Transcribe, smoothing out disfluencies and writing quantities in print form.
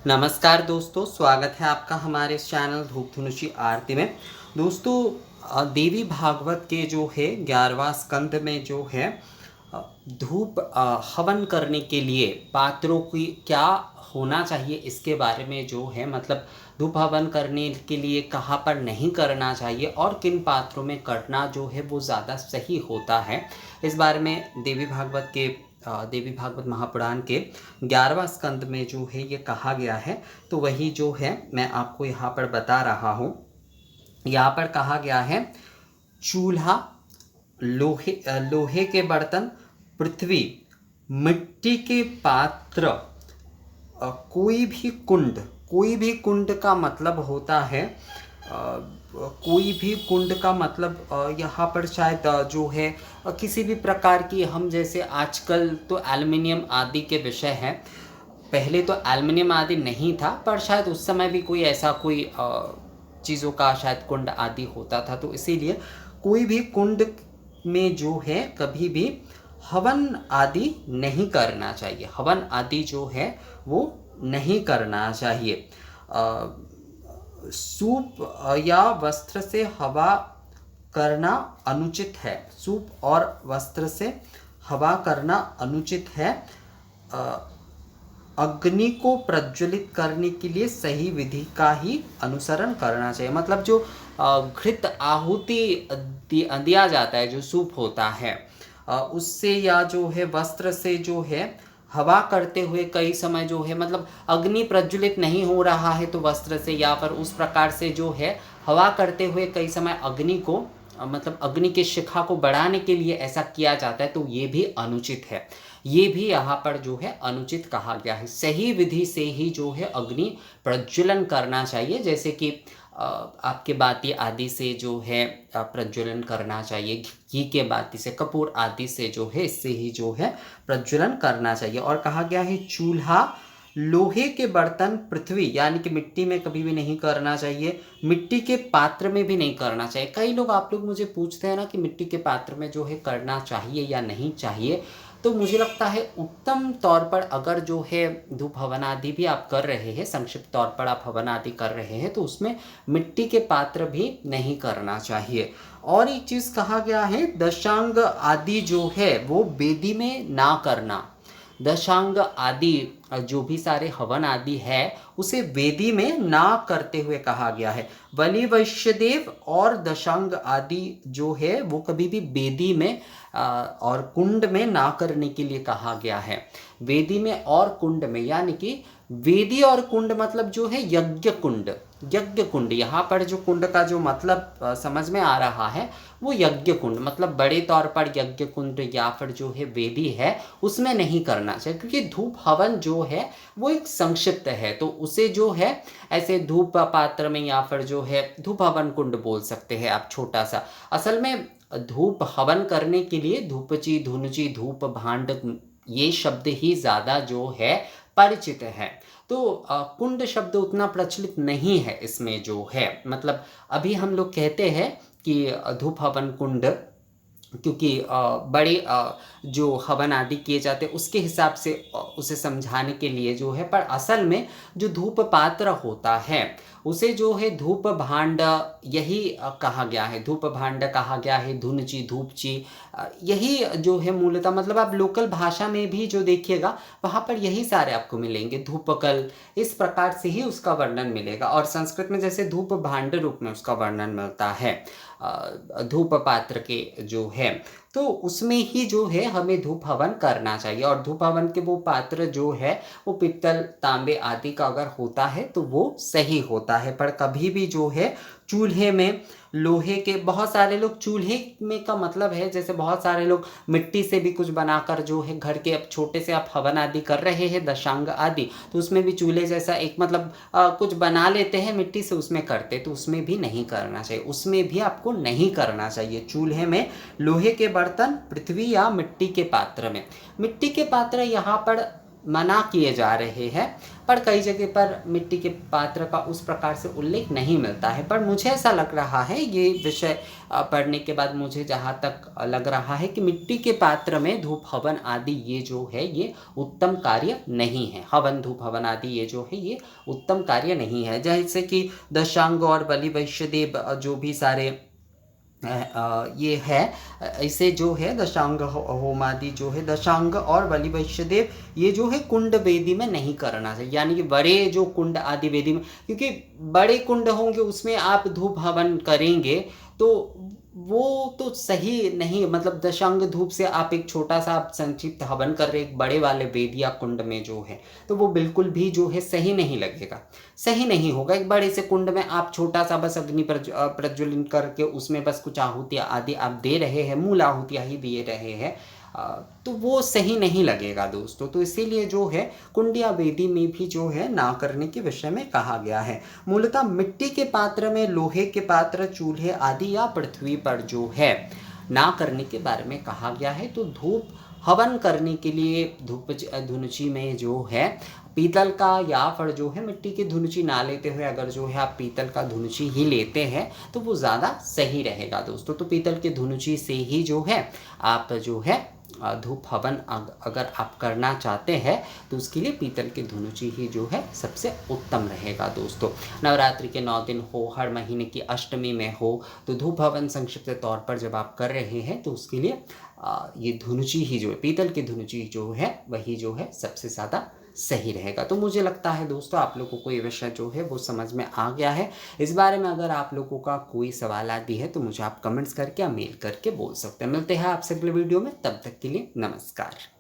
नमस्कार दोस्तों, स्वागत है आपका हमारे इस चैनल धूप धनुषी आरती में। दोस्तों, देवी भागवत के जो है 11वां स्कंद में जो है अ, धूप हवन करने के लिए पात्रों की क्या होना चाहिए, इसके बारे में जो है मतलब धूप हवन करने के लिए कहाँ पर नहीं करना चाहिए और किन पात्रों में करना जो है वो ज़्यादा सही होता है, इस बारे में देवी भागवत महापुराण के 11वां स्कंद में जो है ये कहा गया है। तो वही जो है मैं आपको यहाँ पर बता रहा हूँ। यहाँ पर कहा गया है चूल्हा, लोहे के बर्तन, पृथ्वी, मिट्टी के पात्र, कोई भी कुंड का मतलब होता है कोई भी कुंड का मतलब यहाँ पर शायद जो है किसी भी प्रकार की, हम जैसे आजकल तो एल्युमिनियम आदि के विषय हैं, पहले तो एल्युमिनियम आदि नहीं था, पर शायद उस समय भी कोई ऐसा कोई चीज़ों का शायद कुंड आदि होता था। तो इसीलिए कोई भी कुंड में जो है कभी भी हवन आदि नहीं करना चाहिए, हवन आदि जो है वो नहीं करना चाहिए। सूप या वस्त्र से हवा करना अनुचित है, सूप और वस्त्र से हवा करना अनुचित है। अग्नि को प्रज्वलित करने के लिए सही विधि का ही अनुसरण करना चाहिए। मतलब जो घृत आहुति दिया जाता है, जो सूप होता है, उससे या जो है वस्त्र से जो है हवा करते हुए कई समय जो है मतलब अग्नि प्रज्वलित नहीं हो रहा है तो वस्त्र से या पर उस प्रकार से जो है हवा करते हुए कई समय अग्नि को मतलब अग्नि के शिखा को बढ़ाने के लिए ऐसा किया जाता है, तो ये भी अनुचित है। ये भी यहाँ पर जो है अनुचित कहा गया है। सही विधि से ही जो है अग्नि प्रज्वलन करना चाहिए, जैसे कि आपके बाती आदि से जो है प्रज्वलन करना चाहिए, घी के बाती से, कपूर आदि से जो है इससे ही जो है प्रज्वलन करना चाहिए। और कहा गया है चूल्हा, लोहे के बर्तन, पृथ्वी यानी कि मिट्टी में कभी भी नहीं करना चाहिए, मिट्टी के पात्र में भी नहीं करना चाहिए। कई लोग आप लोग मुझे पूछते हैं ना कि मिट्टी के पात्र में जो है करना चाहिए या नहीं चाहिए, तो मुझे लगता है उत्तम तौर पर अगर जो है धूप हवन आदि भी आप कर रहे हैं, संक्षिप्त तौर पर आप हवन आदि कर रहे हैं, तो उसमें मिट्टी के पात्र भी नहीं करना चाहिए। और एक चीज़ कहा गया है दशांग आदि जो है वो वेदी में ना करना। दशांग आदि जो भी सारे हवन आदि है उसे वेदी में ना करते हुए कहा गया है। बलि वैश्यदेव और दशांग आदि जो है वो कभी भी वेदी में और कुंड में ना करने के लिए कहा गया है। वेदी में और कुंड में, यानी कि वेदी और कुंड मतलब जो है यज्ञ कुंड, यज्ञ कुंड, यहाँ पर जो कुंड का जो मतलब समझ में आ रहा है वो यज्ञ कुंड मतलब बड़े तौर पर यज्ञ कुंड या फिर जो है वेदी है उसमें नहीं करना चाहिए, क्योंकि धूप हवन जो है वो एक संक्षिप्त है, तो उसे जो है ऐसे धूप पात्र में या फिर जो है धूप हवन कुंड बोल सकते हैं आप, छोटा सा। असल में धूप हवन करने के लिए धूपची, धुनुची, धूप भांड, ये शब्द ही ज़्यादा जो है परिचित है। तो कुंड शब्द उतना प्रचलित नहीं है इसमें जो है, मतलब अभी हम लोग कहते हैं कि धूप हवन कुंड, क्योंकि बड़े जो हवन आदि किए जाते हैं उसके हिसाब से उसे समझाने के लिए जो है, पर असल में जो धूप पात्र होता है उसे जो है धूप भांड यही कहा गया है, धूप भांड कहा गया है, धुनची, धूपची, यही जो है मूलतः, मतलब आप लोकल भाषा में भी जो देखिएगा वहाँ पर यही सारे आपको मिलेंगे, धूपकल, इस प्रकार से ही उसका वर्णन मिलेगा। और संस्कृत में जैसे धूप भांड रूप में उसका वर्णन मिलता है धूप पात्र के जो है, तो उसमें ही जो है हमें धूप हवन करना चाहिए। और धूप हवन के वो पात्र जो है वो पित्तल, तांबे आदि का अगर होता है तो वो सही होता है, पर कभी भी जो है चूल्हे में, लोहे के, बहुत सारे लोग चूल्हे में का मतलब है जैसे बहुत सारे लोग मिट्टी से भी कुछ बनाकर जो है घर के, अब छोटे से आप हवन आदि कर रहे हैं दशांग आदि, तो उसमें भी चूल्हे जैसा एक मतलब कुछ बना लेते हैं मिट्टी से, उसमें करते, तो उसमें भी नहीं करना चाहिए, उसमें भी आपको नहीं करना चाहिए। चूल्हे में, लोहे के बर्तन, पृथ्वी या मिट्टी के पात्र में, मिट्टी के पात्र यहाँ पर मना किए जा रहे हैं। पर कई जगह पर मिट्टी के पात्र का उस प्रकार से उल्लेख नहीं मिलता है। पर मुझे ऐसा लग रहा है, ये विषय पढ़ने के बाद मुझे जहाँ तक लग रहा है कि मिट्टी के पात्र में धूप हवन आदि ये जो है ये उत्तम कार्य नहीं है। हवन धूप हवन आदि ये जो है ये उत्तम कार्य नहीं है। जैसे कि दशांग और बलि वैश्यदेव जो भी सारे ये है, इसे जो है दशांग होम आदि जो है दशांग और बलि वैश्यदेव ये जो है कुंड वेदी में नहीं करना चाहिए। यानी कि बड़े जो कुंड आदि वेदी में, क्योंकि बड़े कुंड होंगे उसमें आप धूप हवन करेंगे तो वो तो सही नहीं, मतलब दशांग धूप से आप एक छोटा सा आप संक्षिप्त हवन कर रहे एक बड़े वाले वेद या कुंड में जो है, तो वो बिल्कुल भी जो है सही नहीं लगेगा, सही नहीं होगा। एक बड़े से कुंड में आप छोटा सा बस अग्नि प्रज्वलित करके उसमें बस कुछ आहुतियाँ आदि आप दे रहे हैं, मूल आहुतियाँ ही दे रहे हैं, तो वो सही नहीं लगेगा दोस्तों। तो इसीलिए जो है कुंडिया वेदी में भी जो है ना करने के विषय में कहा गया है। मूलतः मिट्टी के पात्र में लोहे के पात्र, चूल्हे आदि या पृथ्वी पर जो है ना करने के बारे में कहा गया है। तो धूप हवन करने के लिए धूप धुनुची में जो है पीतल का या फिर जो है मिट्टी की धुनुची ना लेते हुए अगर जो है आप पीतल का धुनुची ही लेते हैं तो वो ज़्यादा सही रहेगा दोस्तों। तो पीतल की धुनुची से ही जो है आप जो है धूप हवन अगर आप करना चाहते हैं तो उसके लिए पीतल की धुनुची ही जो है सबसे उत्तम रहेगा दोस्तों। नवरात्रि के 9 दिन हो, हर महीने की अष्टमी में हो, तो धूप हवन संक्षिप्त तौर पर जब आप कर रहे हैं तो उसके लिए ये धुनुची ही जो है पीतल की धुनुची जो है वही जो है सबसे ज़्यादा सही रहेगा। तो मुझे लगता है दोस्तों आप लोगों को ये विषय जो है वो समझ में आ गया है। इस बारे में अगर आप लोगों का कोई सवाल आदि है तो मुझे आप कमेंट्स करके या मेल करके बोल सकते हैं। मिलते हैं आपसे अगले वीडियो में, तब तक के लिए नमस्कार।